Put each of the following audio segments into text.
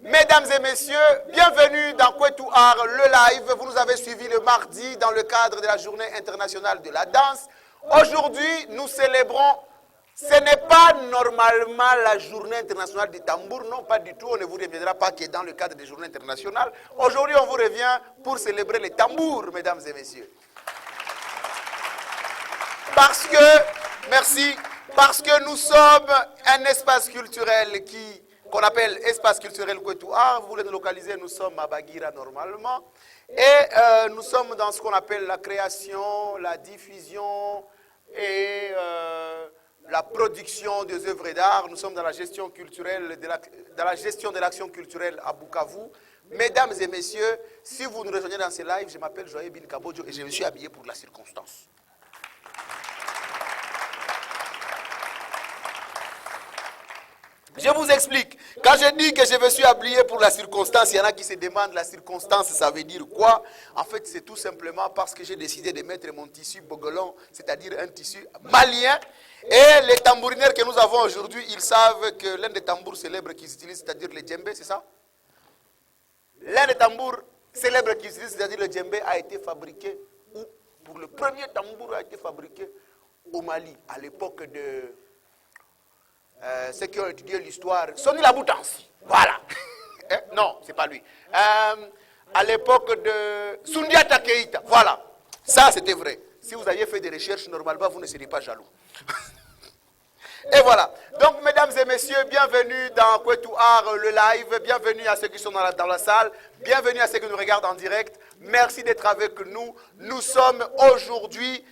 Mesdames et messieurs, bienvenue dans Kwetu Art, le live. Vous nous avez suivis le mardi dans le cadre de la Journée internationale de la danse. Aujourd'hui, nous célébrons, ce n'est pas normalement la Journée internationale du tambour, non pas du tout, on ne vous reviendra pas que dans le cadre des Journées internationales. Aujourd'hui, on vous revient pour célébrer les tambours, mesdames et messieurs. Parce que nous sommes un espace culturel qu'on appelle espace culturel Kwetu Art. Vous voulez nous localiser, nous sommes à Bagira normalement. Et nous sommes dans ce qu'on appelle la création, la diffusion et la production des œuvres d'art. Nous sommes dans la gestion culturelle, dans la gestion de l'action culturelle à Bukavu. Mesdames et messieurs, si vous nous rejoignez dans ce live, je m'appelle Joël Bin Kabodjo et je me suis habillé pour la circonstance. Je vous explique. Quand je dis que je me suis habillé pour la circonstance, il y en a qui se demandent la circonstance, ça veut dire quoi? En fait, c'est tout simplement parce que j'ai décidé de mettre mon tissu bogolon, c'est-à-dire un tissu malien. Et les tambourineurs que nous avons aujourd'hui, ils savent que l'un des tambours célèbres qu'ils utilisent, c'est-à-dire le djembé, c'est ça? L'un des tambours célèbres qu'ils utilisent, c'est-à-dire le djembé, a été fabriqué, ou pour le premier tambour a été fabriqué au Mali, à l'époque de... ceux qui ont étudié l'histoire, Soni Laboutansi, voilà. Non, c'est pas lui. À l'époque de Sundiata Keïta, voilà. Ça, c'était vrai. Si vous aviez fait des recherches, normalement, vous ne seriez pas jaloux. Et voilà. Donc, mesdames et messieurs, bienvenue dans Kwetu Art, le live. Bienvenue à ceux qui sont dans la salle. Bienvenue à ceux qui nous regardent en direct. Merci d'être avec nous. Nous sommes aujourd'hui...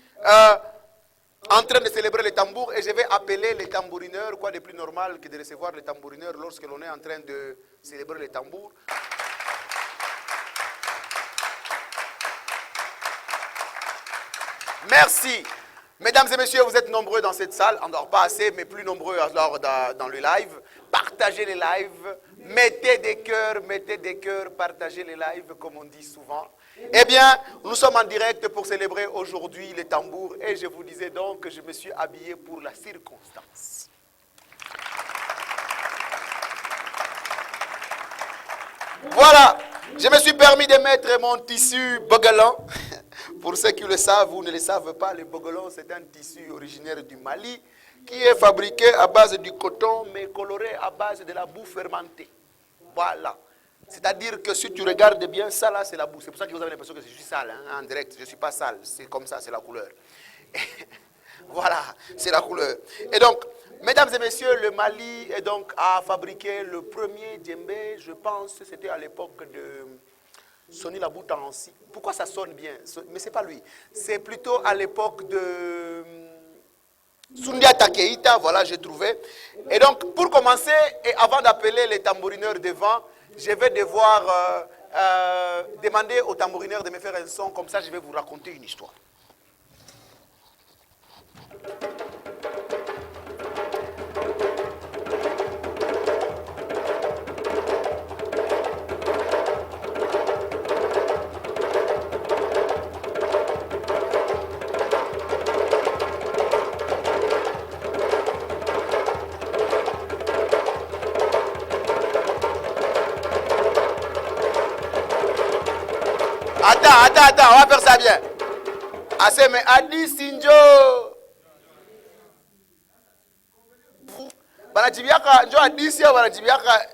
en train de célébrer les tambours et je vais appeler les tambourineurs, quoi de plus normal que de recevoir les tambourineurs lorsque l'on est en train de célébrer les tambours. Merci. Mesdames et messieurs, vous êtes nombreux dans cette salle, alors pas assez, mais plus nombreux alors dans le live. Partagez les lives, mettez des cœurs, partagez les lives comme on dit souvent. Eh bien, nous sommes en direct pour célébrer aujourd'hui les tambours et je vous disais donc que je me suis habillé pour la circonstance. Voilà, je me suis permis de mettre mon tissu bogolan. Pour ceux qui le savent ou ne le savent pas, le bogolan c'est un tissu originaire du Mali qui est fabriqué à base du coton mais coloré à base de la boue fermentée. Voilà. C'est-à-dire que si tu regardes bien, ça là, c'est la boue. C'est pour ça que vous avez l'impression que je suis sale, hein, en direct. Je ne suis pas sale, c'est comme ça, c'est la couleur. Voilà, c'est la couleur. Et donc, mesdames et messieurs, le Mali a fabriqué le premier djembé, je pense, c'était à l'époque de Soni Laboutansi. Pourquoi ça sonne bien? Mais ce n'est pas lui. C'est plutôt à l'époque de Sundiata Keïta, voilà, j'ai trouvé. Et donc, pour commencer, et avant d'appeler les tambourineurs devant, je vais devoir demander aux tambourineurs de me faire un son, comme ça je vais vous raconter une histoire. Attends, on va faire ça bien. Assez, mais Adi Sinjo. Banatibiaka, Njo Adi Sia, Banatibiaka,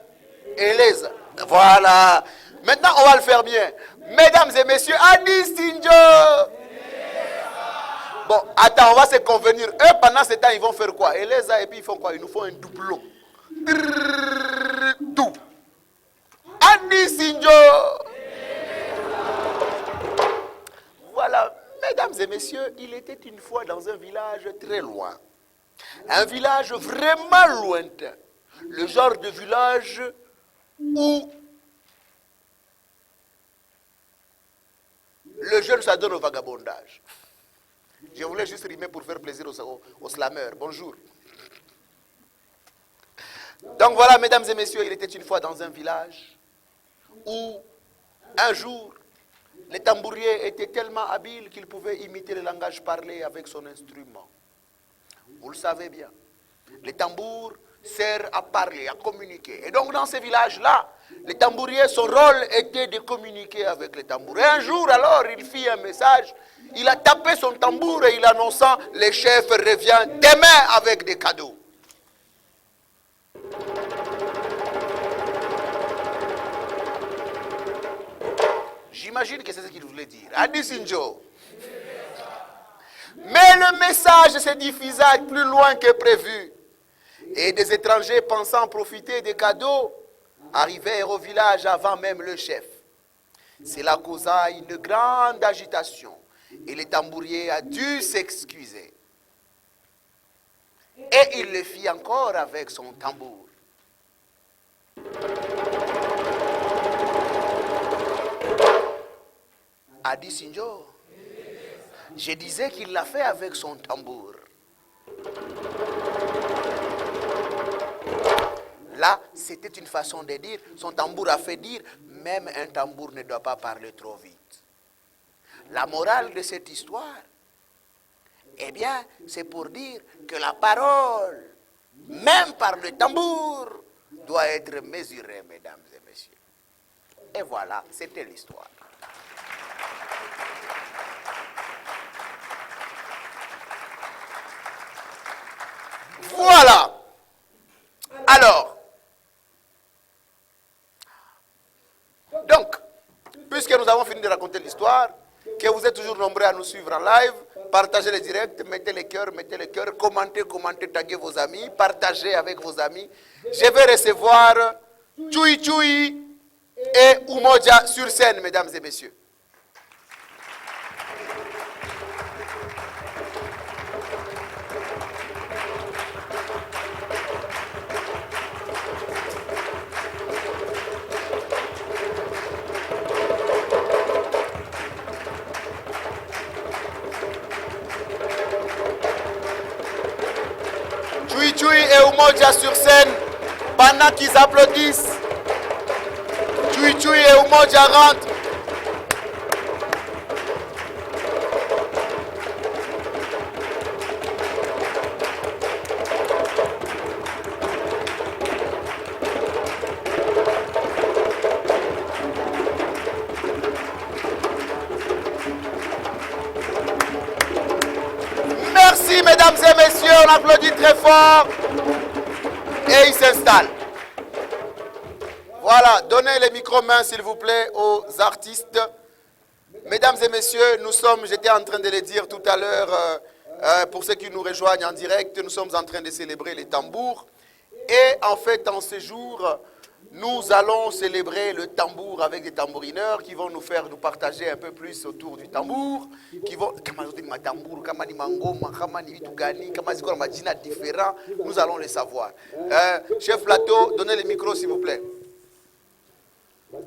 Eleza. Voilà. Maintenant, on va le faire bien. Mesdames et messieurs, Adi Sinjo. Bon, attends, on va se convenir. Eux, pendant ce temps, ils vont faire quoi? Eleza, et puis ils font quoi? Ils nous font un doublon. Tout. Adi Sinjo. Voilà, mesdames et messieurs, il était une fois dans un village très loin. Un village vraiment lointain. Le genre de village où le jeune s'adonne au vagabondage. Je voulais juste rimer pour faire plaisir aux slameurs. Bonjour. Donc voilà, mesdames et messieurs, il était une fois dans un village où un jour, le tambourier était tellement habile qu'il pouvait imiter le langage parlé avec son instrument. Vous le savez bien. Le tambour, sert à parler, à communiquer. Et donc dans ces villages-là, les tambouriers, son rôle était de communiquer avec les tambours. Et un jour alors, il fit un message, il a tapé son tambour et il annonçant, le chef revient demain avec des cadeaux. J'imagine que c'est ce qu'il voulait dire. Adi Sinjo. Mais le message se diffusa plus loin que prévu. Et des étrangers pensant profiter des cadeaux arrivèrent au village avant même le chef. Cela causa une grande agitation et le tambourier a dû s'excuser. Et il le fit encore avec son tambour. Adi Sinjo, je disais qu'il l'a fait avec son tambour. Là, c'était une façon de dire, son tambour a fait dire, même un tambour ne doit pas parler trop vite. La morale de cette histoire, eh bien, c'est pour dire que la parole, même par le tambour, doit être mesurée, mesdames et messieurs. Et voilà, c'était l'histoire. Voilà. Alors, donc, puisque nous avons fini de raconter l'histoire, que vous êtes toujours nombreux à nous suivre en live, partagez les directs, mettez les cœurs, commentez, taguez vos amis, partagez avec vos amis. Je vais recevoir Chui Chui et Umoja sur scène, mesdames et messieurs. Chui et Umoja sur scène, pendant qu'ils applaudissent, Chui et Umoja rentrent. Merci mesdames et messieurs, on applaudit très fort. Et il s'installe. Voilà, donnez les micro-mains s'il vous plaît aux artistes. Mesdames et messieurs, nous sommes, j'étais en train de le dire tout à l'heure, pour ceux qui nous rejoignent en direct, nous sommes en train de célébrer les tambours. Et en fait, en ce jour, nous allons célébrer le tambour avec des tambourineurs qui vont nous faire nous partager un peu plus autour du tambour, qui vont nous allons les savoir. Chef plateau, donnez le micro s'il vous plaît.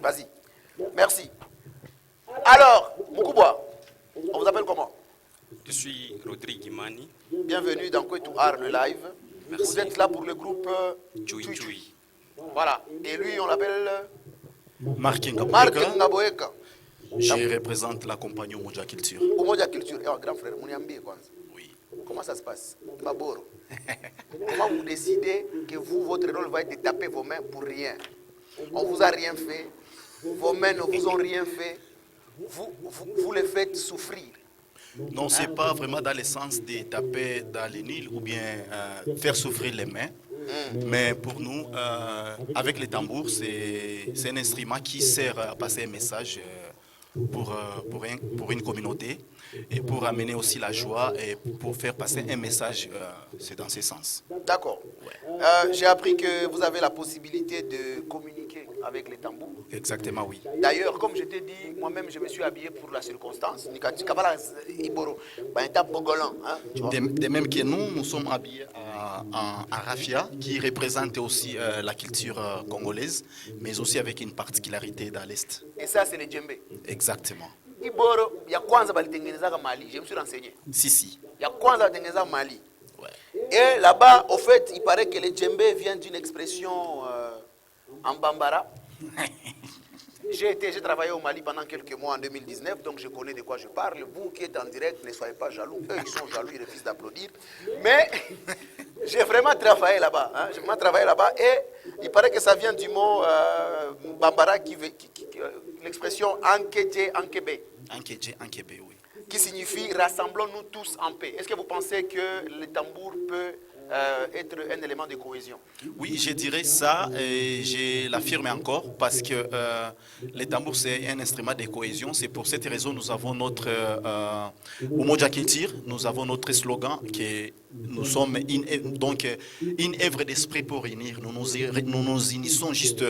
Vas-y. Merci. Alors, Moukouboua, on vous appelle comment? Je suis Rodrigue Imani. Bienvenue dans Kwetu Art le live. Merci. Vous êtes là pour le groupe Chui Chui. Voilà. Et lui, on l'appelle Marc Marc Ngaboeka. Ngaboeka. Je représente la compagnie Umoja Culture. Umoja Culture. Et grand frère, Mouniambi, Oui. comment ça se passe? Maboro. Comment vous décidez que vous, votre rôle va être de taper vos mains pour rien? On ne vous a rien fait. Vos mains ne vous ont rien fait. Vous les faites souffrir. Non, ce n'est pas vraiment dans le sens de taper dans les Nil ou bien faire souffrir les mains. Mais pour nous, avec les tambours, c'est un instrument qui sert à passer un message pour une communauté et pour amener aussi la joie et pour faire passer un message, c'est dans ce sens. D'accord. J'ai appris que vous avez la possibilité de communiquer avec les tambours. Exactement, oui. D'ailleurs, comme je t'ai dit, moi-même, je me suis habillé pour la circonstance. De même que nous sommes habillés en raffia, qui représente aussi la culture congolaise, mais aussi avec une particularité dans l'Est. Et ça, c'est le djembé. Exactement. Iboro, ya kwanza balitengenezaka Mali, je me suis renseigné. Si. Ya kwanza balitengenezaka Mali. Ouais. Et là-bas, au fait, il paraît que le djembé vient d'une expression en bambara. J'ai travaillé au Mali pendant quelques mois en 2019, donc je connais de quoi je parle. Vous qui êtes en direct, ne soyez pas jaloux. Eux, ils sont jaloux, ils refusent d'applaudir. Mais J'ai vraiment travaillé là-bas. Hein, j'ai vraiment travaillé là-bas. Et il paraît que ça vient du mot Bambara, l'expression Ankeje Ankebe, Ankeje, Ankebe, oui. qui signifie rassemblons-nous tous en paix. Est-ce que vous pensez que le tambour peut être un élément de cohésion? Oui, je dirais ça et je l'affirme encore parce que le tambour c'est un instrument de cohésion. C'est pour cette raison que nous avons notre Umoja Culture, nous avons notre slogan que nous sommes une œuvre d'esprit pour unir. Nous nous unissons juste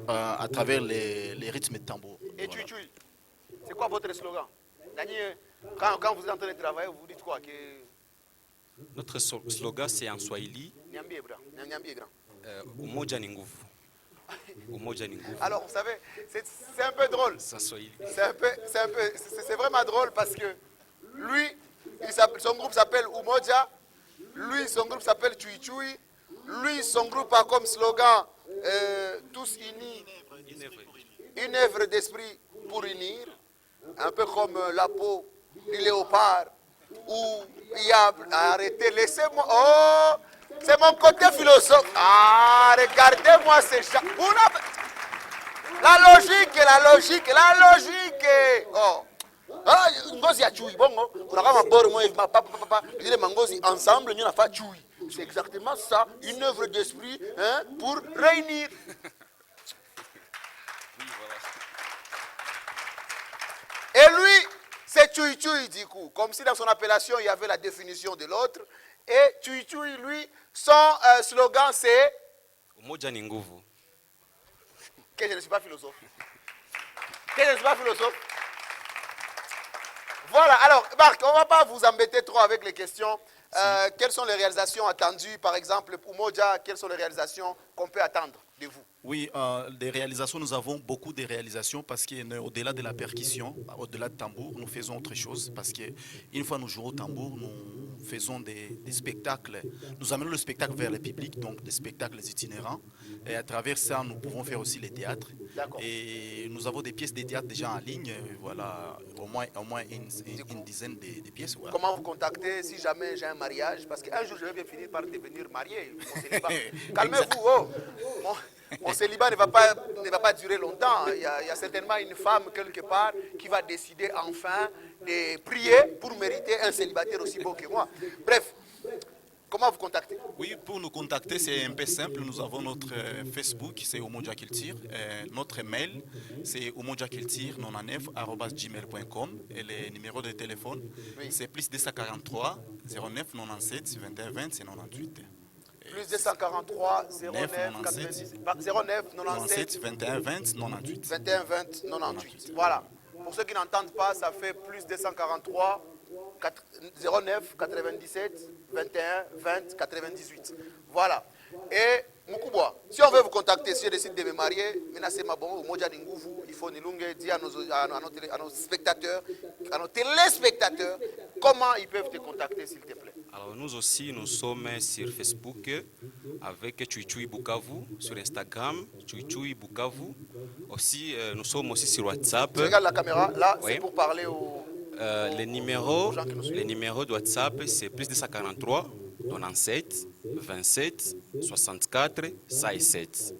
à travers les rythmes de tambour. Et voilà. Tui, c'est quoi votre slogan? Quand vous êtes en train de travailler, vous dites quoi? Notre slogan, c'est en Swahili. Umoja ni nguvu. Umoja ni nguvu. Alors, vous savez, c'est un peu drôle. C'est vraiment drôle parce que lui, son groupe s'appelle Umoja. Lui, son groupe s'appelle Tui Tui. Lui, son groupe a comme slogan tous unis. Une œuvre d'esprit pour unir. Un peu comme la peau du léopard. Où il y a arrêté, laissez-moi. Oh, c'est mon côté philosophe. Ah, regardez-moi ces gens. La logique. Oh. Ah, ngozi ya chui bongo. On a vraiment bord moi papa. Les mangozi ensemble, nous on a fait chui. C'est exactement ça, une œuvre d'esprit, hein, pour réunir. Oui, voilà. Et lui, c'est Tui Tui du coup, comme si dans son appellation il y avait la définition de l'autre. Et Tui Tui, lui, son slogan c'est Umoja ni nguvu. Que je ne suis pas philosophe. Voilà, alors Marc, on ne va pas vous embêter trop avec les questions. Quelles sont les réalisations attendues, par exemple, pour Umoja, quelles sont les réalisations qu'on peut attendre de vous? Oui, des réalisations, nous avons beaucoup de réalisations parce qu'au-delà de la percussion, au-delà du tambour, nous faisons autre chose parce qu'une fois nous jouons au tambour, nous faisons des spectacles, nous amenons le spectacle vers le public, donc des spectacles itinérants. Et à travers ça, nous pouvons faire aussi les théâtres. Et nous avons des pièces de théâtre déjà en ligne, voilà, au moins une dizaine de pièces. Voilà. Comment vous contacter si jamais j'ai un mariage? Parce qu'un jour, je vais bien finir par devenir marié. Calmez-vous, oh. Mon célibat ne va pas durer longtemps. Il y a certainement une femme quelque part qui va décider enfin de prier pour mériter un célibataire aussi beau que moi. Bref, comment vous contacter? Oui, pour nous contacter, c'est un peu simple. Nous avons notre Facebook, c'est Umoja Culture. Notre mail, c'est umojaculture99@gmail.com. Et le numéro de téléphone, c'est plus 243 09 97 21 20 98. Plus 243 09 97 21 20 98. 21 20 98. Voilà. Pour ceux qui n'entendent pas, ça fait plus 243 09 97 21 20 98. Voilà. Et Mukubwa, si on veut vous contacter, si je décide de me marier, il faut dire à nos spectateurs, à nos téléspectateurs, comment ils peuvent te contacter, s'il te plaît. Alors nous aussi, nous sommes sur Facebook avec Tui Tui Bukavu, sur Instagram, Tui Tui Bukavu. Aussi, nous sommes aussi sur WhatsApp. Tu regardes la caméra, là, oui. C'est pour parler aux... les numéros de WhatsApp, c'est plus 243 97 27 64 67.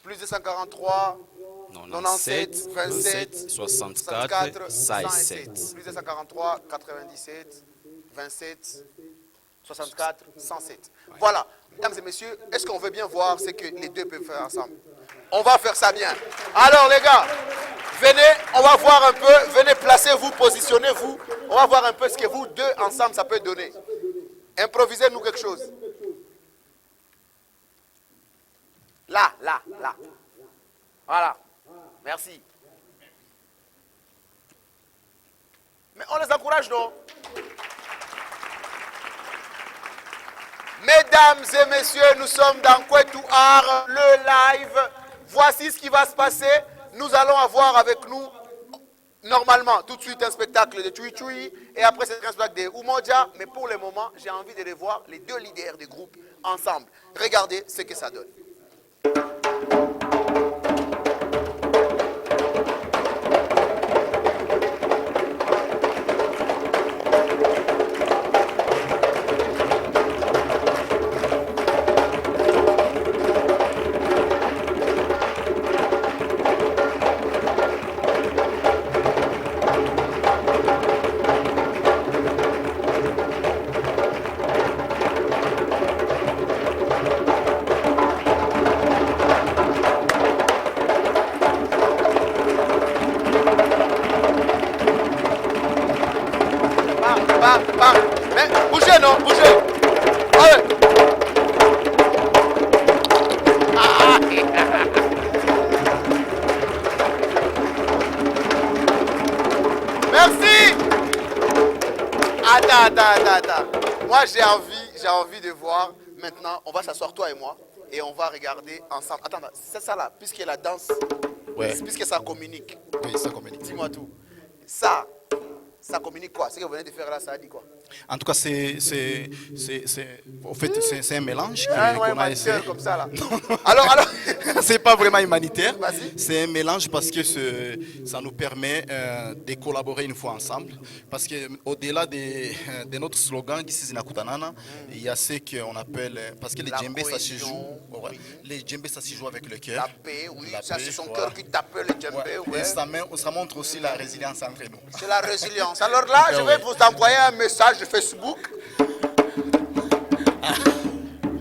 Plus 243 97 27 64 67. Plus 243 97 27 64 107. Voilà, mesdames et messieurs, est-ce qu'on veut bien voir ce que les deux peuvent faire ensemble? On va faire ça bien. Alors les gars, venez, on va voir un peu, venez, placez-vous, positionnez-vous. On va voir un peu ce que vous deux ensemble ça peut donner. Improvisez-nous quelque chose. Là. Voilà. Merci. Mais on les encourage, non? Mesdames et messieurs, nous sommes dans Kwetu Art, le live. Voici ce qui va se passer. Nous allons avoir avec nous, normalement, tout de suite un spectacle de Tui Tui. Et après, c'est un spectacle de Umoja. Mais pour le moment, j'ai envie de revoir les deux leaders du groupe ensemble. Regardez ce que ça donne. Mais bougez, non, bougez. Allez. Merci. Attends. Moi, j'ai envie de voir. Maintenant, on va s'asseoir, toi et moi, et on va regarder ensemble. Attends, c'est ça là, puisque la danse, Ouais. puisque ça communique. Oui, ça communique. Dis-moi tout. Ça communique quoi? Ce que vous venez de faire là, ça dit quoi? En tout cas, au fait, c'est un mélange Ouais, qu'on a humanitaire essayé. comme ça là. Alors. C'est pas vraiment humanitaire. Vas-y. C'est un mélange parce que ça nous permet de collaborer une fois ensemble. Parce que au-delà de notre slogan qui c'est Nakutanana, il y a ce qu'on appelle parce que les La djembés ça se cohésion, joue. Ouais. oui. Les djembés ça se joue avec le La cœur. paix, oui. La Ça, paix, c'est son voilà. cœur qui tape le djembé, Ouais. ouais. Et ça montre aussi la résilience entre nous. C'est la résilience. Alors là, je vais vous envoyer un message Facebook.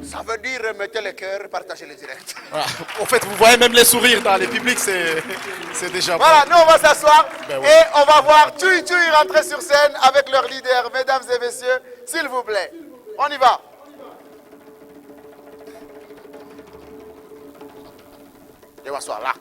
Ça veut dire mettez le cœur, partagez le direct. Voilà. En fait, vous voyez même les sourires dans les publics, c'est déjà bon. Voilà, nous on va s'asseoir Ben oui. et on va voir Tui rentrer sur scène avec leur leader, mesdames et messieurs, s'il vous plaît. On y va. Je vais m'asseoir là.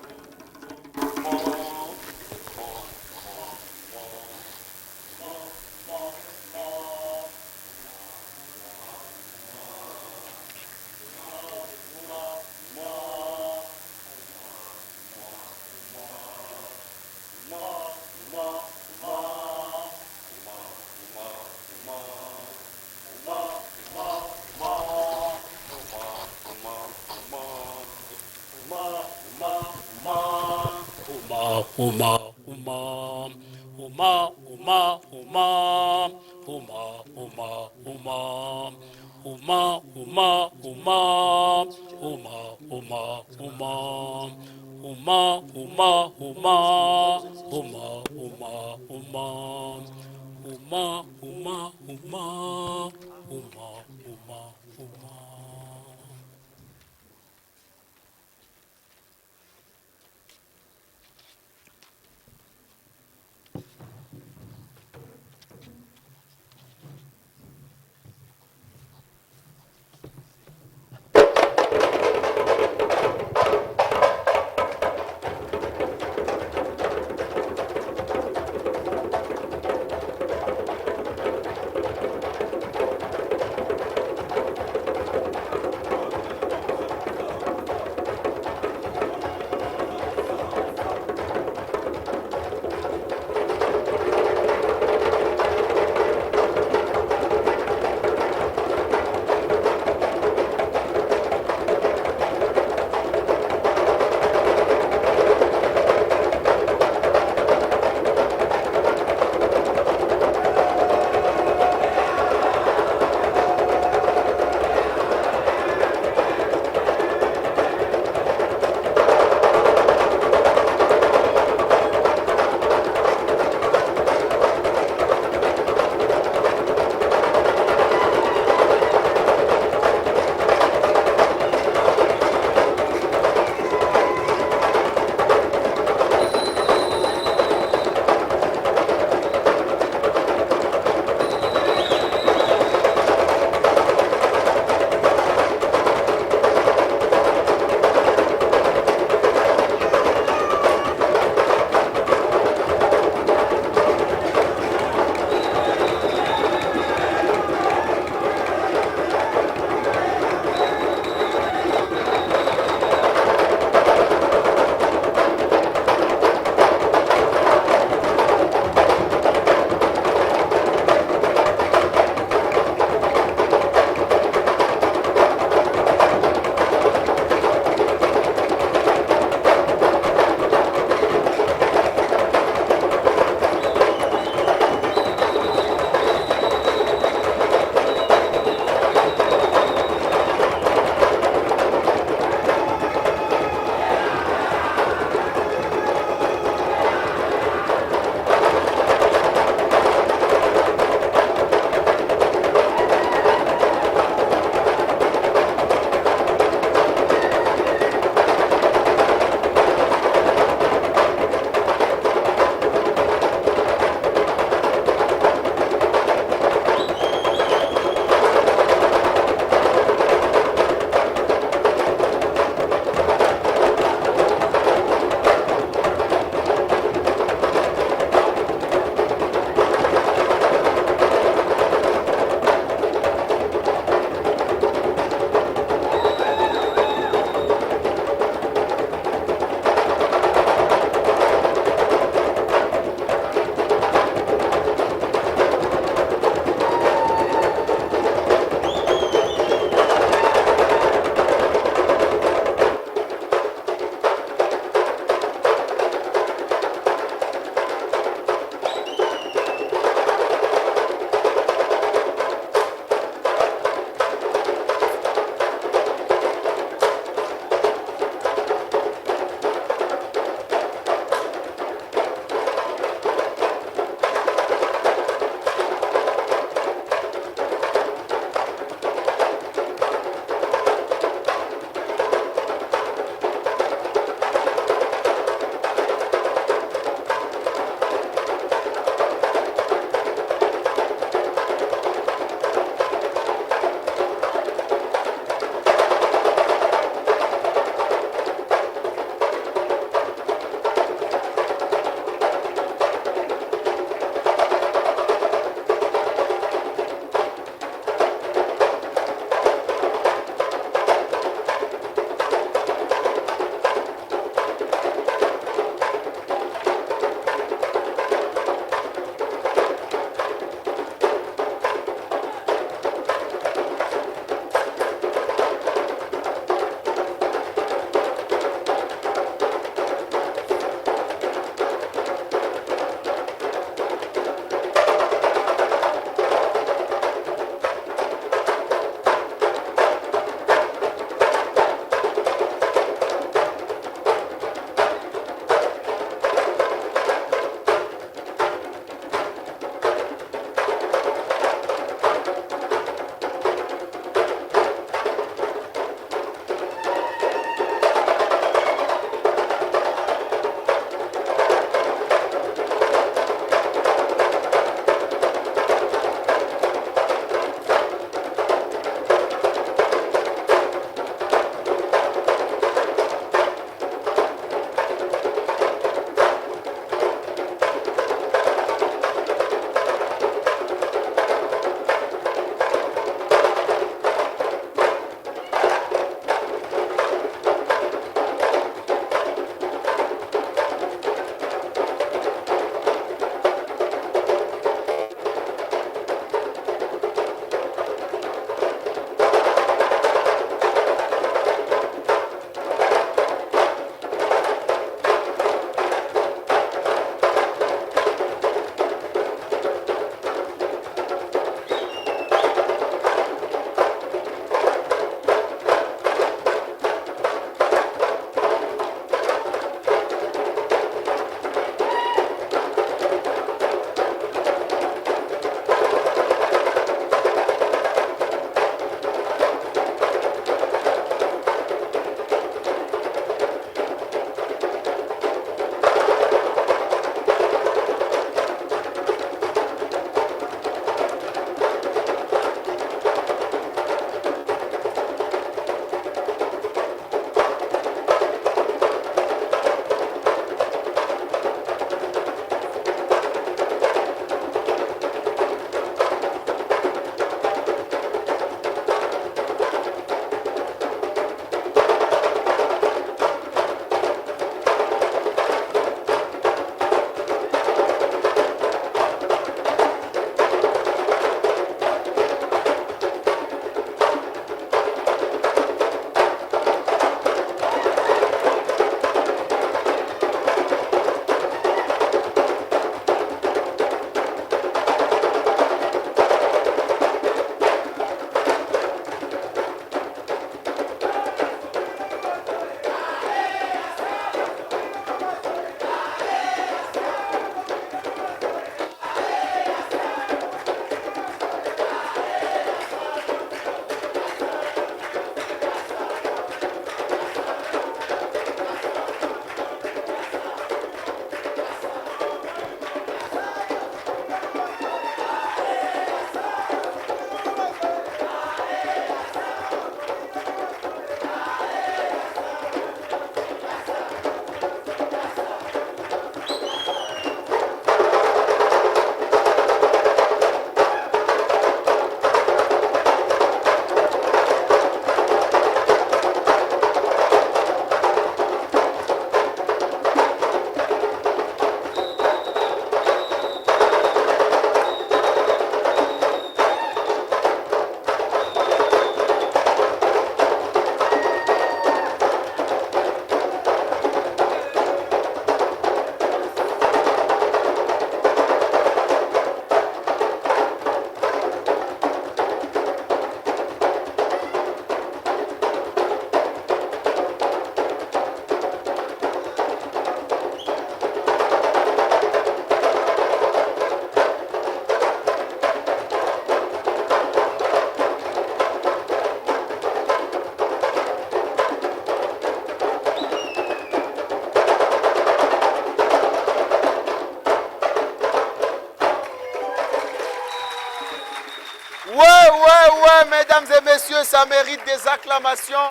Mesdames et messieurs, ça mérite des acclamations.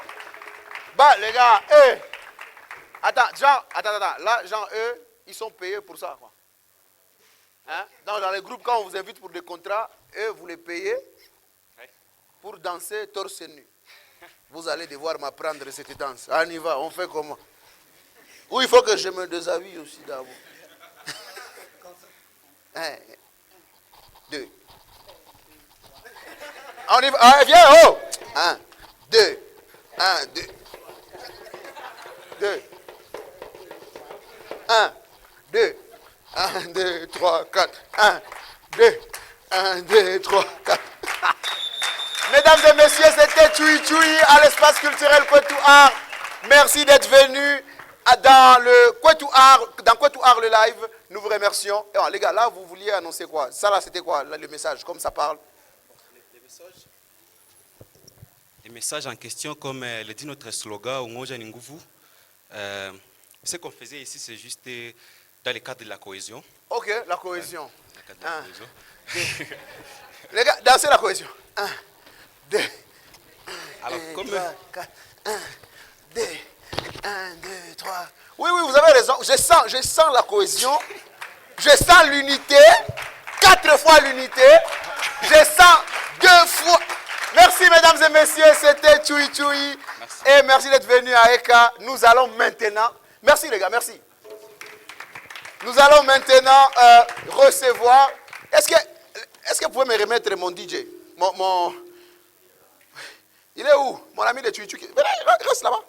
Bah, les gars, eux. Attends. Là, Jean, eux, ils sont payés pour ça, quoi. Hein? Dans les groupes, quand on vous invite pour des contrats, eux, vous les payez pour danser torse nu. Vous allez devoir m'apprendre cette danse. On y va, on fait comment? Ou il faut que je me déshabille aussi d'abord. 1, 2. On y va. Ah, viens, oh! 1, 2. 1, 2. 2. 1, 2. 1, 2, 3, 4. 1, 2. 1, 2, 3, 4. Mesdames et messieurs, c'était Choui Choui à l'espace culturel Kwetu Art. Merci d'être venus dans le Kwetu Art, le live. Nous vous remercions. Et les gars, là, vous vouliez annoncer quoi? Ça, là, c'était quoi, là, le message, comme ça parle? Les messages en question, comme le dit notre slogan, Umoja ni Nguvu. Ce qu'on faisait ici, c'est juste dans le cadre de la cohésion. Ok, la cohésion. Ouais, dans le cadre de la cohésion. Les gars, dansez la cohésion. 1, 2. Alors, 1, comme 3, 4. 1, 2. 1, 2, 3. Oui, vous avez raison. Je sens la cohésion. Je sens l'unité. 4 fois l'unité. Je sens 2 fois. Merci, mesdames et messieurs. C'était Choui Choui. Merci. Et merci d'être venus à ECA. Nous allons maintenant. Merci, les gars. Merci. Nous allons maintenant recevoir. Est-ce que vous pouvez me remettre mon DJ? Il est où? Mon ami de Choui Choui. Reste là-bas.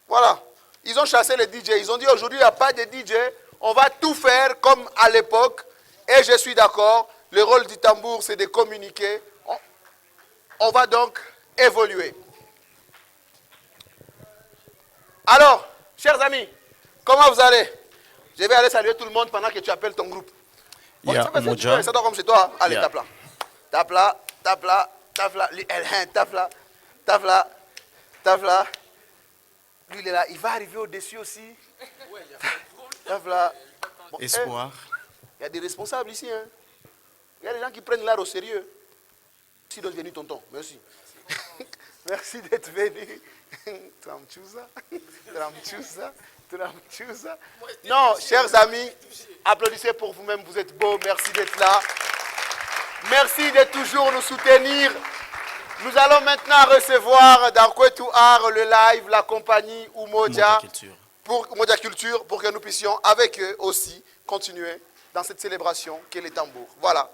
Voilà. Ils ont chassé les DJ. Ils ont dit aujourd'hui, il n'y a pas de DJ. On va tout faire comme à l'époque. Et je suis d'accord. Le rôle du tambour, c'est de communiquer. On va donc évoluer. Alors, chers amis, comment vous allez? Je vais aller saluer tout le monde pendant que tu appelles ton groupe. Yeah, Umoja. Ça doit comme chez toi. Allez, Yeah. tape là. Tape là, tape là, tape là. Tape là, tape là, tape là. Lui, il est là. Il va arriver au-dessus aussi. Tape là. Bon, Espoir. il y a des responsables ici. Hein. Il y a des gens qui prennent l'art au sérieux. Merci d'être venu, tonton. Merci. Merci d'être venu. Non, chers amis, applaudissez pour vous-même. Vous êtes beaux. Merci d'être là. Merci de toujours nous soutenir. Nous allons maintenant recevoir dans Kwetu Art le live la compagnie Umoja Culture. pour Umoja Culture pour que nous puissions avec eux aussi continuer dans cette célébration qu'est les tambours. Voilà.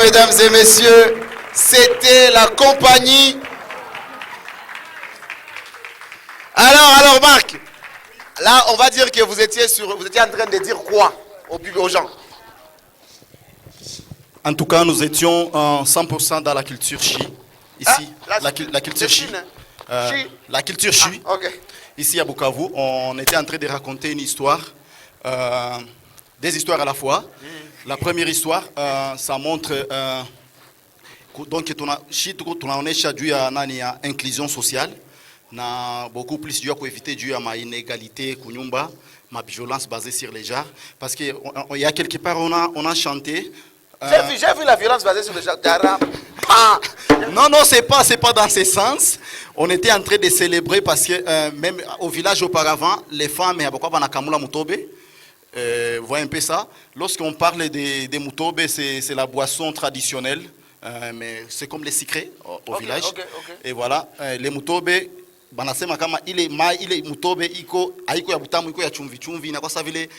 mesdames et messieurs, c'était la compagnie. Alors Marc, là on va dire que vous étiez en train de dire quoi aux gens? En tout cas, nous étions 100% dans la culture chi. Ici, la culture chi. La culture chi. Okay. Ici à Bukavu, on était en train de raconter une histoire, des histoires à la fois. La première histoire, ça montre donc tunaonesha juu ya nani ya inclusion sociale na beaucoup plus juu ya kueviter juu ya ma inégalité kunyumba, ma violence basée sur les genres, parce que il y a quelque part on a chanté. J'ai vu la violence basée sur les genres. Non, c'est pas dans ce sens. On était en train de célébrer parce que même au village auparavant, les femmes, vous voyez un peu ça. Lorsqu'on parle de mutobe, c'est la boisson traditionnelle, mais c'est comme les secrets au village. Okay. Et voilà, les mutobe, banasema kama ile mutobe iko haiko ya butamu, iko ya chumvi chumvi, na kwa sababu vile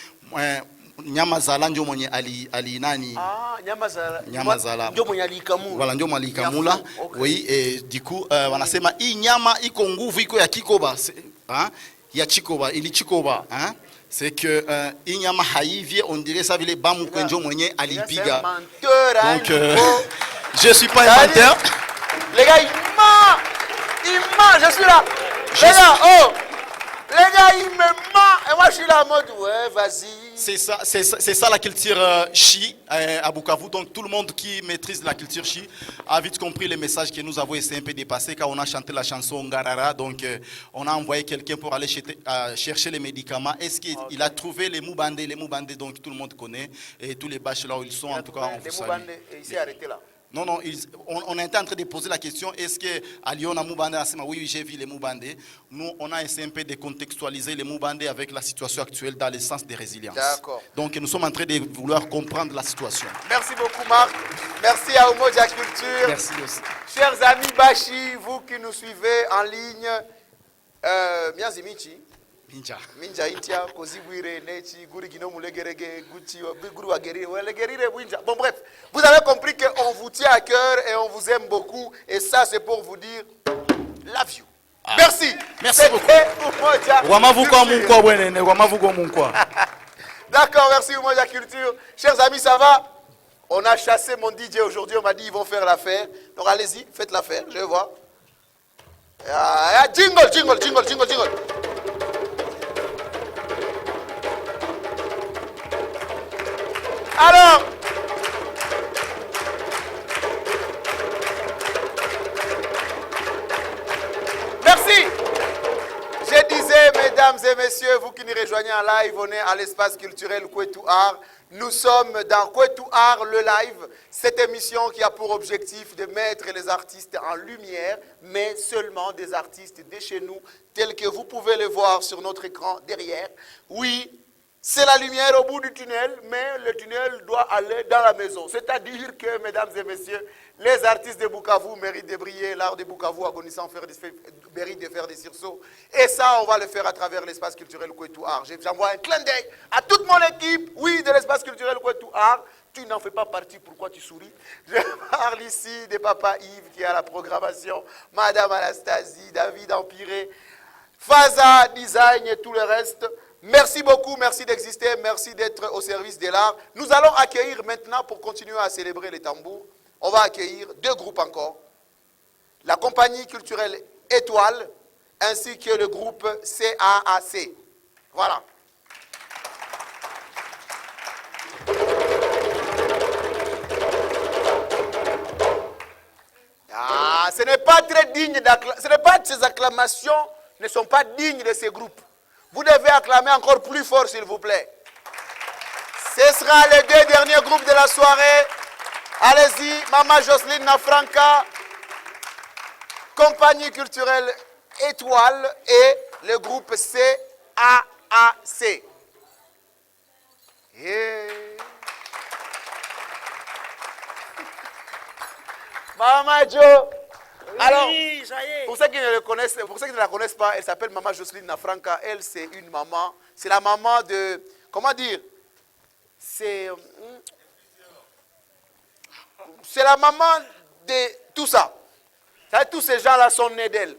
nyama za la ndio mwenye ali nani nyama za la ndio mwenye alikamula. Voilà, ndio mwenye alikamula. Oui, et du coup wanasema hii nyama iko nguvu, iko ya kikoba, hein, ya chikoba, ili chikoba, hein. C'est que hii nyama haivie, on dirait ça vile bamu kwenjo mwenye alipiga. Donc je suis pas un menteur. Les gars, il ment, je suis là. Les gars, il me ment. Et moi, je suis là en mode, ouais, vas-y. C'est ça la culture chi à Bukavu. Donc tout le monde qui maîtrise la culture chi a vite compris le message que nous avons essayé un peu de passer quand on a chanté la chanson Ngarara. Donc on a envoyé quelqu'un pour aller chercher les médicaments. Est-ce qu'il a trouvé les moubandés? Les moubandés, donc tout le monde connaît. Et tous les bâches là où ils sont, en tout cas, on vous salue. Et il s'est arrêté là. Non, on était en train de poser la question, est-ce qu'à Lyon, on a Moubandé? Oui, j'ai vu les Moubandés. Nous, on a essayé un peu de contextualiser les Moubandés avec la situation actuelle dans le sens de résilience. D'accord. Donc, nous sommes en train de vouloir comprendre la situation. Merci beaucoup, Marc. Merci à Umoja Culture. Merci aussi. Chers amis Bashi, vous qui nous suivez en ligne, Miazi Michi. Minja Intia, Kozi Bouire, Nechi, Guri Gino Moulegerege, Gucci, Guru Aguerire, Welegerire, Winja. Bon, bref, vous avez compris qu'on vous tient à cœur et on vous aime beaucoup. Et ça, c'est pour vous dire love you. Merci. Merci beaucoup. D'accord, merci Umoja Culture. Chers amis, ça va? On a chassé mon DJ aujourd'hui, on m'a dit ils vont faire l'affaire. Donc allez-y, faites l'affaire, je vais voir. Jingle. Alors, merci. Je disais, mesdames et messieurs, vous qui nous rejoignez en live, on est à l'espace culturel Kwetu Art. Nous sommes dans Kwetu Art, le live, cette émission qui a pour objectif de mettre les artistes en lumière, mais seulement des artistes de chez nous, tels que vous pouvez les voir sur notre écran derrière. Oui, c'est la lumière au bout du tunnel, mais le tunnel doit aller dans la maison. C'est-à-dire que, mesdames et messieurs, les artistes de Bukavu méritent de briller, l'art de Bukavu agonissant mérite de faire des sursauts. Et ça, on va le faire à travers l'espace culturel Kwetu Art. J'envoie un clin d'œil à toute mon équipe, oui, de l'espace culturel Kwetu Art. Tu n'en fais pas partie, pourquoi tu souris? Je parle ici de Papa Yves qui est à la programmation, Madame Anastasie, David Empiré, Faza Design et tout le reste. Merci beaucoup, merci d'exister, merci d'être au service de l'art. Nous allons accueillir maintenant, pour continuer à célébrer les tambours, on va accueillir deux groupes encore. La compagnie culturelle Étoile, ainsi que le groupe CAAC. Voilà. Ce n'est pas très digne d'acclamation. Ce n'est pas ces acclamations ne sont pas dignes de ces groupes. Vous devez acclamer encore plus fort, s'il vous plaît. Ce sera les deux derniers groupes de la soirée. Allez-y, Maman Jocelyne Nafranca, compagnie culturelle Étoile et le groupe CAAC. Yeah. Maman Jo. Alors, pour ceux qui ne le connaissent, pour ceux qui ne la connaissent pas, elle s'appelle Maman Jocelyne Nafranca. Elle, c'est une maman. C'est la maman de, comment dire, c'est c'est la maman de tout ça. Ça veut dire, tous ces gens-là sont nés d'elle.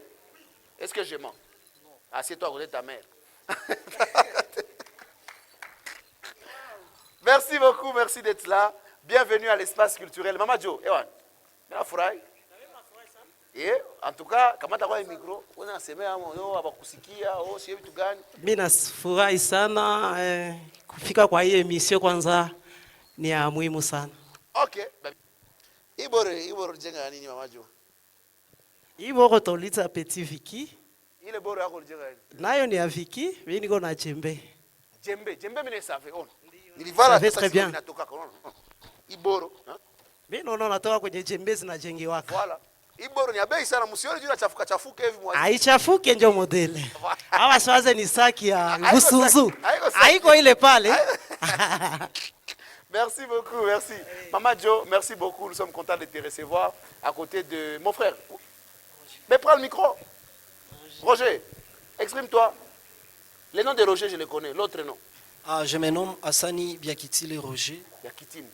Est-ce que je mens? Assieds-toi à côté de ta mère. Merci beaucoup, merci d'être là. Bienvenue à l'espace culturel. Mama Jo, Ewan, nafurahi. En tout cas, kama takuwa micro, unasemea abakusikia au sio vitu gani? Mimi nafurahi sana kufika kwa hii emission, kwanza ni ya muhimu sana. Okay. Iboro jenga nini Mama Jo? Iboro tolita Petit Vicky. Ile boro yako jenga nini? Nayo ni ya Vicky, mimi niko na jembe. Jembe mimi savais on. Nilivala très bien. Inatoka Iboro, Mimi naona natoka kwenye jembe zinajengiwaka. Voilà. Iboro ni bei sana, msione juu chafuka hivi mwazi. Haichafuke ndio modele. Hawa swaze ni saki ya Busunzu. Haiko ile pale. Merci beaucoup, merci. Mama Jo, merci beaucoup. Nous sommes contents de te recevoir à côté de mon frère. Mais prends le micro. Roger, exprime-toi. Le nom de Roger, je le connais. L'autre nom? Je me nomme Hassani Biakitile Roger. Yakitim.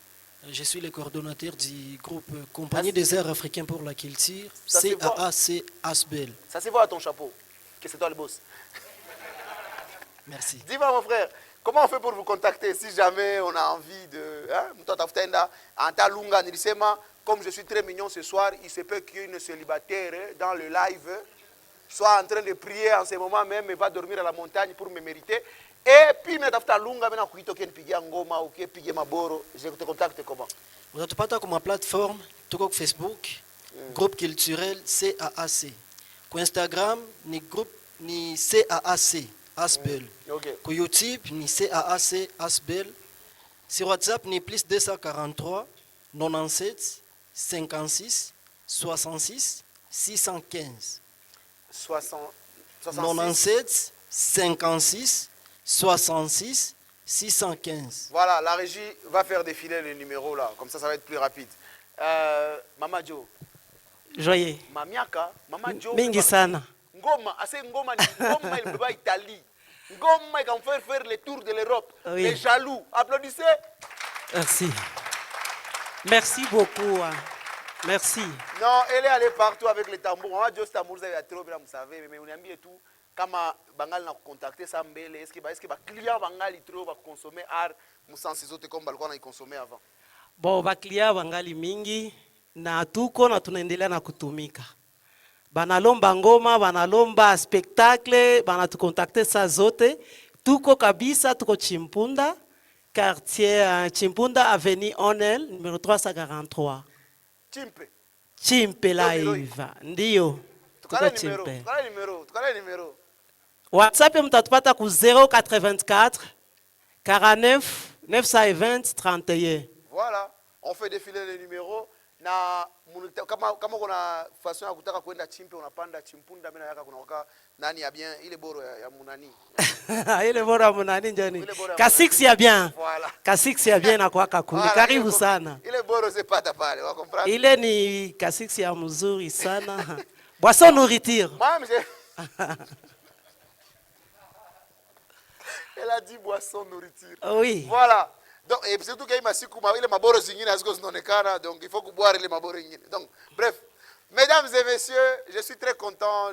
Je suis le coordonnateur du groupe Compagnie des Arts Africains pour la Culture, Ça se voit. CAAC Asbel. Ça se voit à ton chapeau que c'est toi le boss. Merci. Dis-moi mon frère, comment on fait pour vous contacter si jamais on a envie de... Comme je suis très mignon ce soir, il se peut qu'une célibataire dans le live soit en train de prier en ce moment même et va dormir à la montagne pour me mériter. Et puis, je te contacte comment? Vous êtes pas comme ma plateforme, tout comme Facebook, groupe culturel CAAC. Pour Instagram, ni groupe ni CAAC Asbel. Ok. Pour YouTube, ni CAAC Asbel. Sur WhatsApp, ni plus 243 97 56 66 615. 97 56 66 615. Voilà, la régie va faire défiler le numéro là, comme ça va être plus rapide. Mama Jo. Joyeux. Mamiaka, Mama Jo. Mingi sana. Ngoma, assez Ngoma, Ngoma il va Italie. Ngoma il va faire le tour de l'Europe. Oui. Les jaloux. Applaudissez. Merci. Merci beaucoup. Merci. Non, elle est allée partout avec les tambours. Mama Jo, ce tambour, vous savez, mais on aime bien tout. Kama bangal na contacter Sambele, est-ce que ba client bangal trop va consommer art musansi zote comme balikuwa na consommer avant? Bo baklia bangali mingi na tuko na tunaendelea na kutumika. Banalomba ngoma, banalomba spectacle, banatukontakte saa zote. Tuko kabisa, tuko Chimpunda, quartier Chimpunda Avenue Onel, numéro 343. Chimpe live. Ndiyo. Tuko Chimpe. Tukale numéro. WhatsApp mtatupata ku 084 49 920 31. Voilà, on fait défiler les numéros. Na kama kuna façon ya kutaka kwenda Chimpe unapanda Chimpunda, mimi naweka kuna waka nani ya bien ile boro ya munani. Ile boro ya munani njoni. Kasix ya bien. Voilà. Kasix ya bien na kwa kakuli. Voilà, Karibu sana. Ile boro c'est pas pale, wa comprendre? Ile ni kasix ya mzuri sana. Boisson nourriture. Moi, elle a dit boisson nourriture. Oui. Voilà. Donc, et surtout qu'il y a les maboro zingine, donc il faut que boire les maboro zingine. Donc, bref. Mesdames et messieurs, je suis très content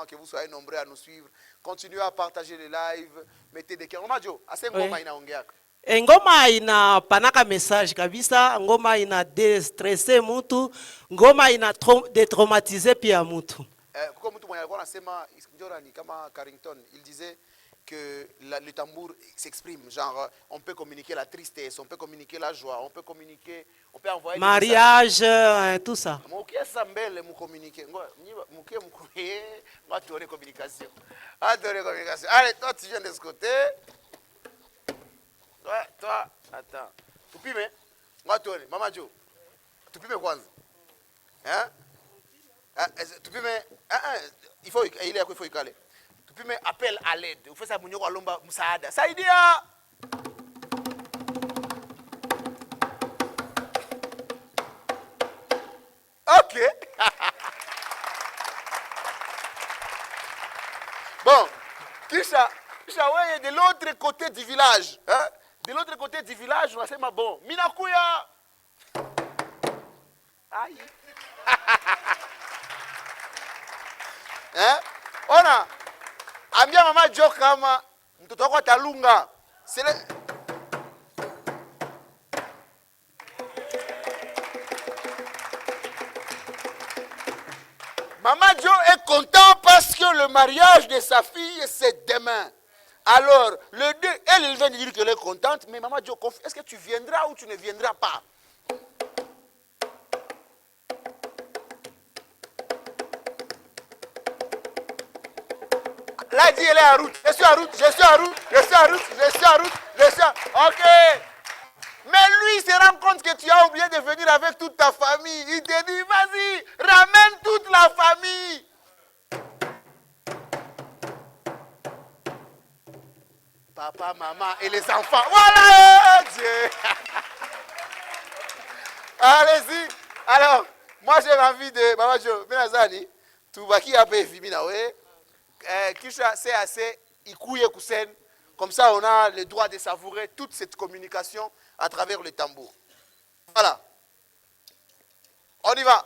que vous soyez nombreux à nous suivre. Continuez à partager les lives, mettez des cœurs. Majo, assez ngoma inaongeaka. Ngoma ina panaka message kabisa, ngoma ina déstresser mutu, ngoma ina détraumatiser pia mutu. Comme mtu mwenye alikuwa anasema Njorani kama Carrington, il disait que le tambour s'exprime, genre on peut communiquer la tristesse, on peut communiquer la joie, on peut communiquer, on peut envoyer mariage, tout ça. Mokia sambele mu communiquer. Mokia mu communiquer, moi tu aurais communication. Communication. Allez, toi tu viens de ce côté. Toi, attends. Tu pime? Moi tu aurais, Mama Jo. Tu pime kwanza? Hein? Tupime il faut ile yako ikale. Tupime appel à l'aide. Ufesa munyoko alomba msaada. Saidia. OK. Bon, kisha wewe de l'autre côté du village, hein? De l'autre côté du village, unasema bon, minakuya. Aïe. Hein? Ona, ambia mama Jo kama mtoto wako atalunga. Maman Jo est content parce que le mariage de sa fille, c'est demain. Alors, le 2, elle vient de dire qu'elle est contente, mais Maman Jo, est-ce que tu viendras ou tu ne viendras pas? Là, elle dit, elle est en route. Je suis en route, je suis en route, je suis en route, je suis en route, je suis en... Ok. Mais lui, il se rend compte que tu as oublié de venir avec toute ta famille. Il te dit, vas-y, ramène toute la famille. Papa, maman et les enfants. Voilà, Dieu. Allez-y. Alors, moi j'ai envie de... Maman, je... Benazani, tu vas qui a payé Fimina, ouais. Kisha, c'est assez... Ikouye Kousen. Comme ça, on a le droit de savourer toute cette communication à travers le tambour. Voilà. On y va.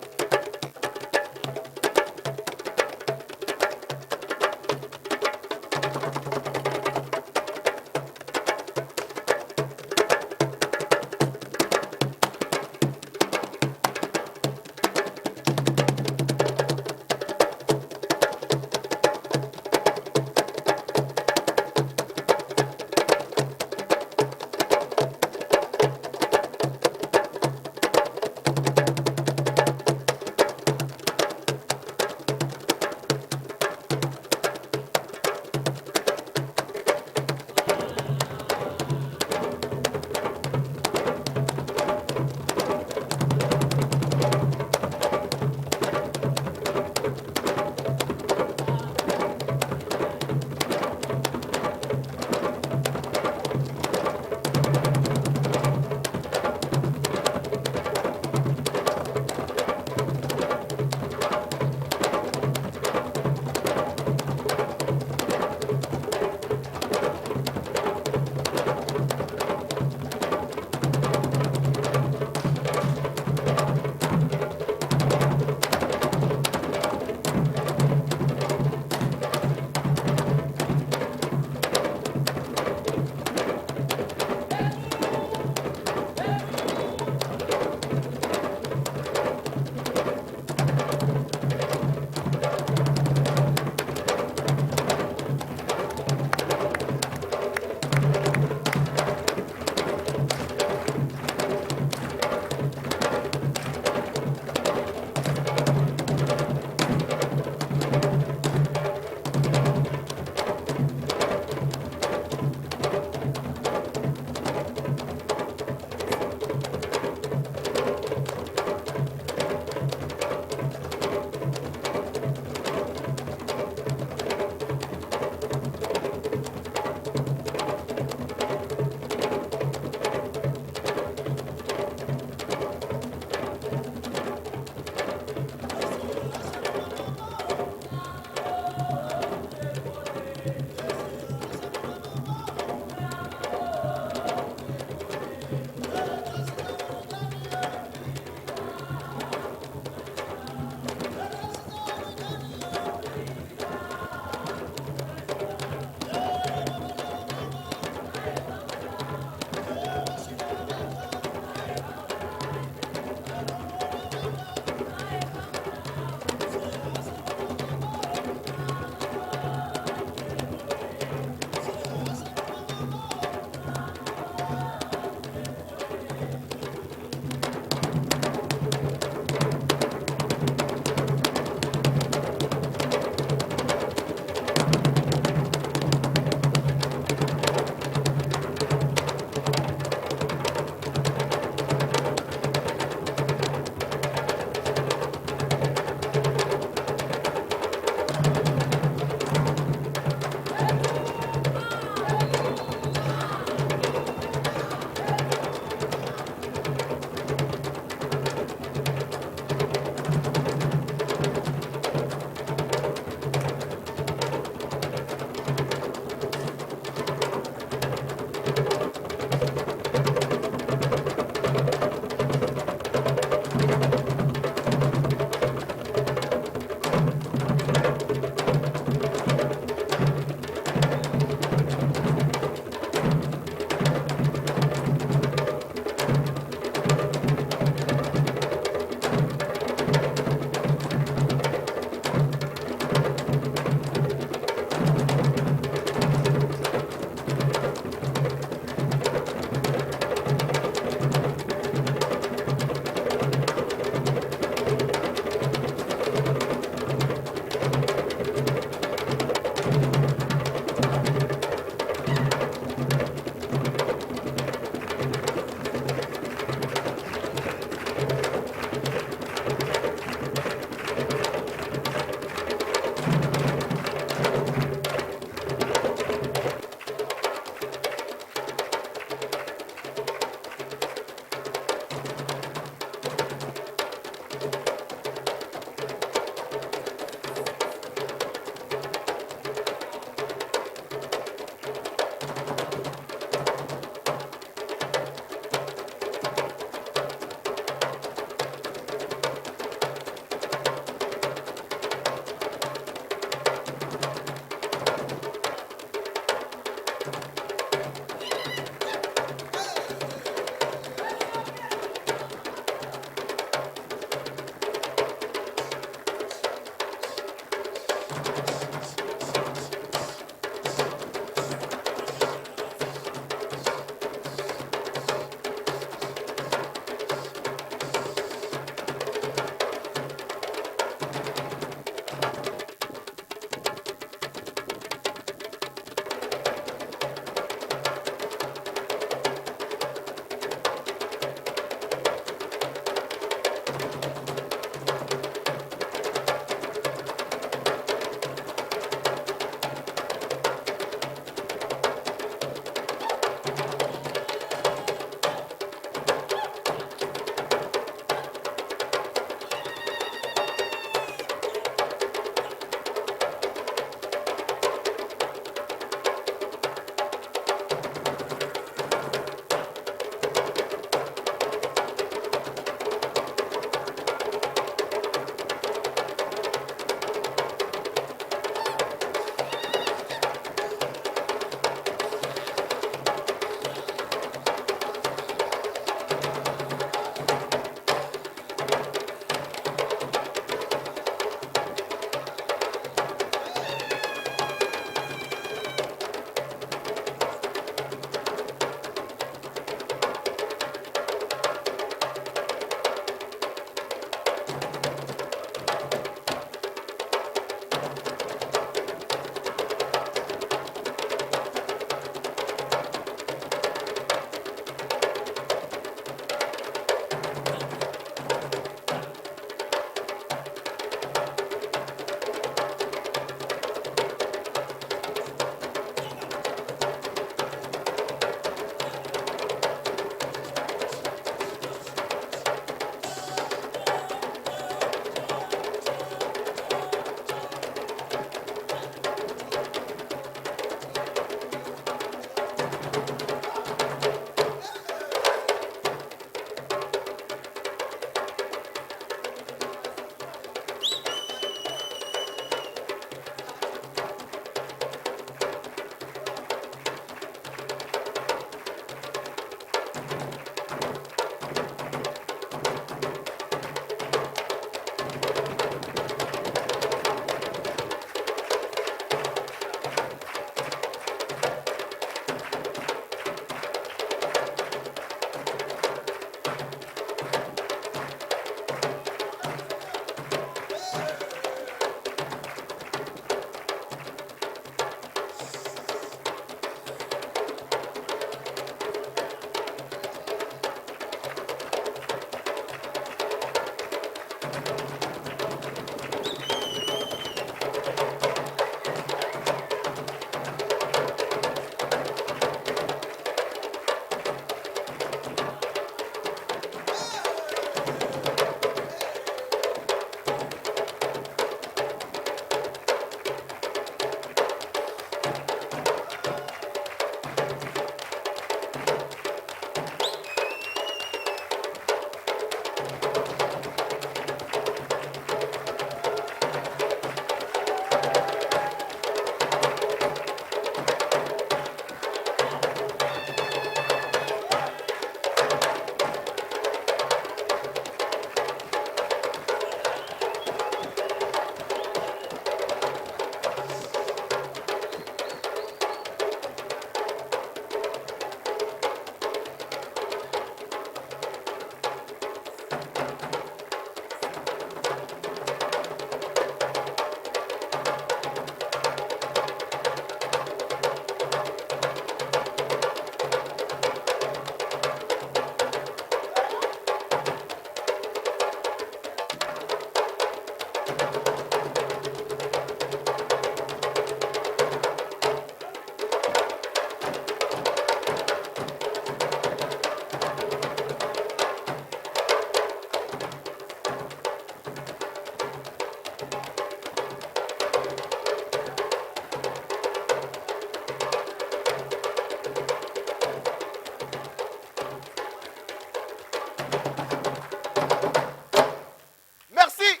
Merci.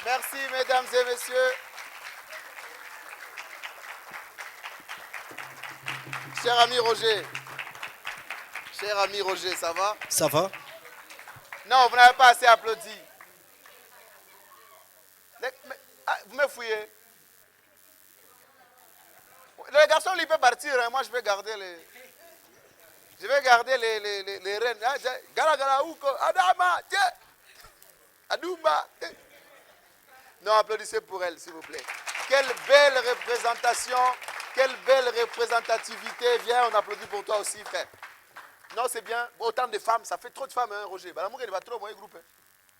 Merci, mesdames et messieurs. Cher ami Roger, ça va? Ça va? Non, vous n'avez pas assez applaudi. Vous me fouillez. Le garçon, il peut partir, hein. Moi je vais garder les... Je vais garder les reines. Gara gara uko, Adama, Adouma. Non, applaudissez pour elle, s'il vous plaît. Quelle belle représentation, quelle belle représentativité. Viens, on applaudit pour toi aussi, frère. Non, c'est bien. Autant de femmes, ça fait trop de femmes, hein, Roger. L'amour, il va trop, moi, groupe.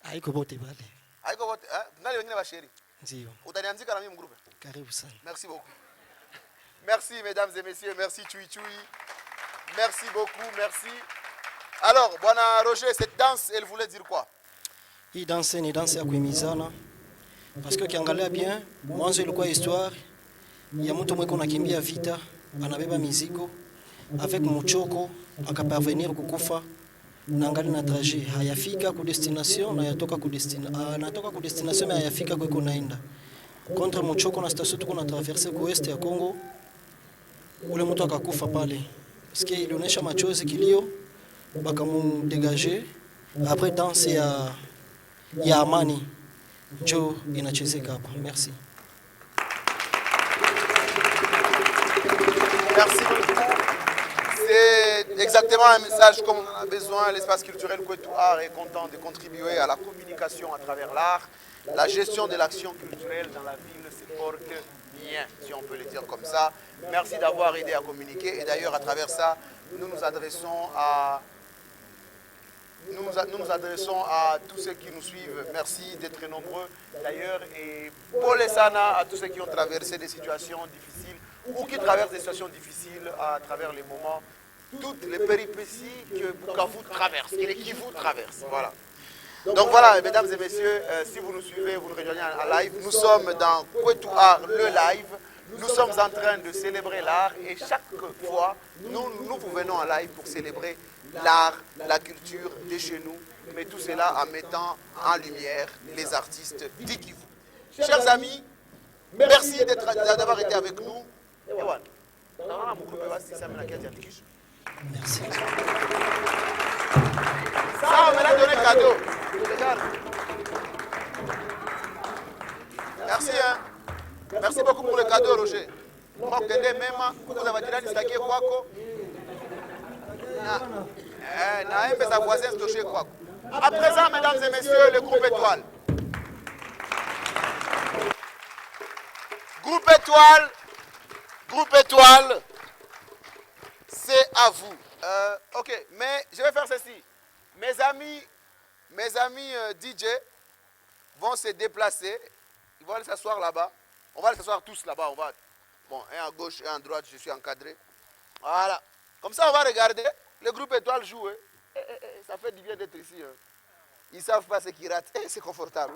Haiko bote bale. Aïko, nali wengine chérie. Ndio. Utanianzika na mimi groupe. Karibu sana. Merci beaucoup. Merci, mesdames et messieurs. Merci, Chui Chui. Merci beaucoup, merci. Alors, Bwana Roger, cette danse, elle voulait dire quoi? Hii danse ni danse ya kuhimizana. Parce que ukiangalia bien, mwanzo ilikuwa histoire ya mtu mweko nakimbia vita, anabeba mizigo avec mchoko akaparvenir kukufa na angali na trajet, hayafika ku destination na yatoka ku anatoka ku destination mais hayafika kweko naenda. Contre mchoko na station tuko na traverser ku est ya Congo, ule mtu akakufa pale. Parce que ilionyesha machozi kilio, bakamudegager. Après danse ya amani Joe inachezeka hapa. Merci. Merci beaucoup. C'est exactement un message comme on en a besoin. L'espace culturel Kwetu Art est content de contribuer à la communication à travers l'art. La gestion de l'action culturelle dans la ville se porte bien, si on peut le dire comme ça. Merci d'avoir aidé à communiquer. Et d'ailleurs, à travers ça, nous nous adressons à tous ceux qui nous suivent. Merci d'être nombreux d'ailleurs. Et Paul et Sana, à tous ceux qui ont traversé des situations difficiles ou qui traversent des situations difficiles à travers les moments, toutes les péripéties que Bukavu traverse, que le Kivu traverse. Voilà. Donc voilà, mesdames et messieurs, si vous nous suivez, vous nous rejoignez en live. Nous sommes dans Kwetu Art, le live. Nous sommes en train de célébrer l'art et chaque fois, nous vous venons en live pour célébrer l'art, la culture de chez nous, mais tout cela en mettant en lumière les artistes d'Ikivu. Chers amis, merci d'avoir été avec nous. Merci. Ça, on m'a donné cadeau. Regarde. Merci, hein. Merci beaucoup pour le cadeau, Roger. Moi, je même, vous avez dit que c'est quoi? Sa voisine touché quoi. À présent, mesdames et messieurs, le groupe Étoile. Groupe Étoile, c'est à vous. Ok, mais je vais faire ceci. Mes amis DJ vont se déplacer. Ils vont aller s'asseoir là-bas. On va aller s'asseoir tous là-bas. Bon, un à gauche et un à droite, je suis encadré. Voilà. Comme ça, on va regarder. Le groupe Étoile joue. Ça fait du bien d'être ici. Ils ne savent pas ce qu'ils ratent. C'est confortable.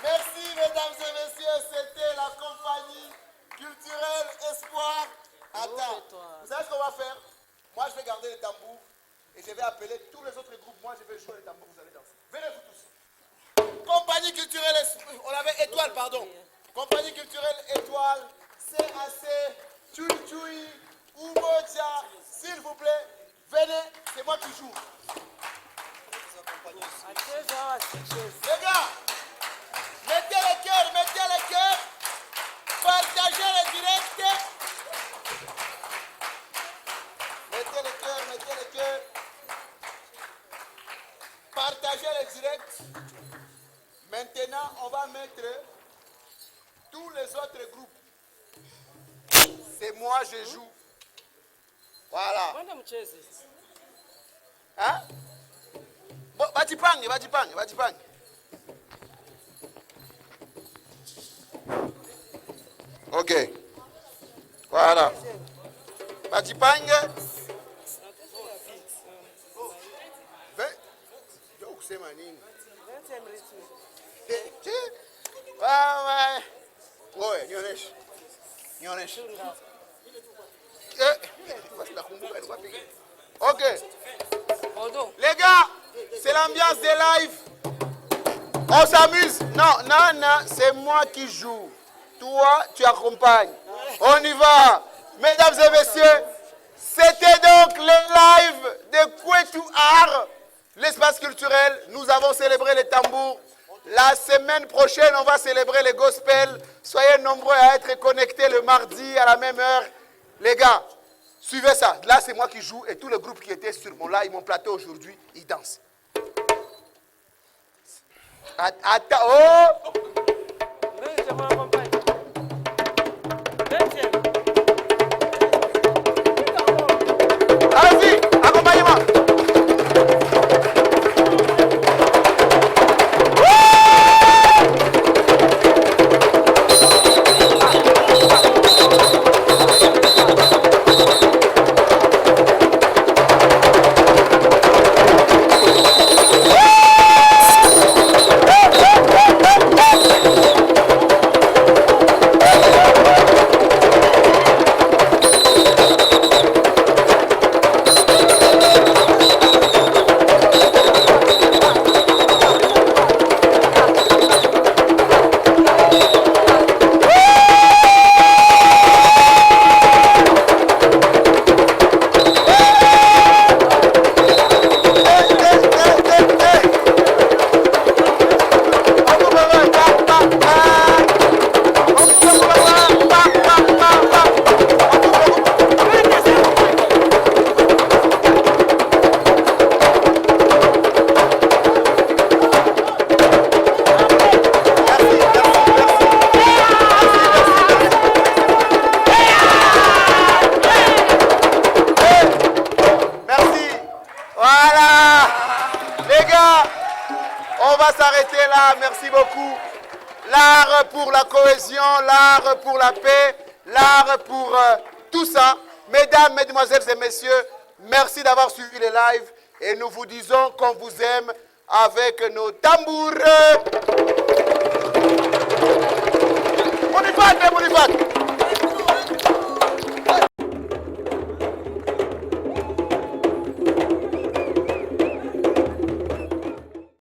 Merci, mesdames et messieurs, c'était la compagnie culturelle Espoir. Attends, vous savez ce qu'on va faire? Moi, je vais garder les tambours et je vais appeler tous les autres groupes. Moi, je vais jouer les tambours, vous allez danser. Venez vous tous. Compagnie culturelle Espoir, on avait Étoile, pardon. Compagnie culturelle Étoile, CAC, Tchoui Tchoui, Umoja, s'il vous plaît, venez, c'est moi qui joue. Les gars, mettez les cœurs, partagez le direct. Mettez les cœurs, partagez le direct. Maintenant, on va mettre tous les autres groupes. C'est moi, je joue. Voilà. Hein? Bon, Bajipange. Ok. Voilà. Bajipange. Ouais, nionyeshe. Ok. Les gars, c'est l'ambiance des lives. On s'amuse. Non, c'est moi qui joue. Toi, tu accompagnes. On y va. Mesdames et messieurs, c'était donc le live de Kwetu Art, l'espace culturel. Nous avons célébré les tambours. La semaine prochaine, on va célébrer les gospels. Soyez nombreux à être connectés le mardi à la même heure. Les gars, suivez ça. Là, c'est moi qui joue et tout le groupe qui était sur mon live, mon plateau aujourd'hui, ils dansent. Attends, oh! Allez-y, accompagnez-moi. Merci beaucoup. L'art pour la cohésion, l'art pour la paix, l'art pour tout ça. Mesdames, mesdemoiselles et messieurs, merci d'avoir suivi les lives et nous vous disons qu'on vous aime avec nos tambours.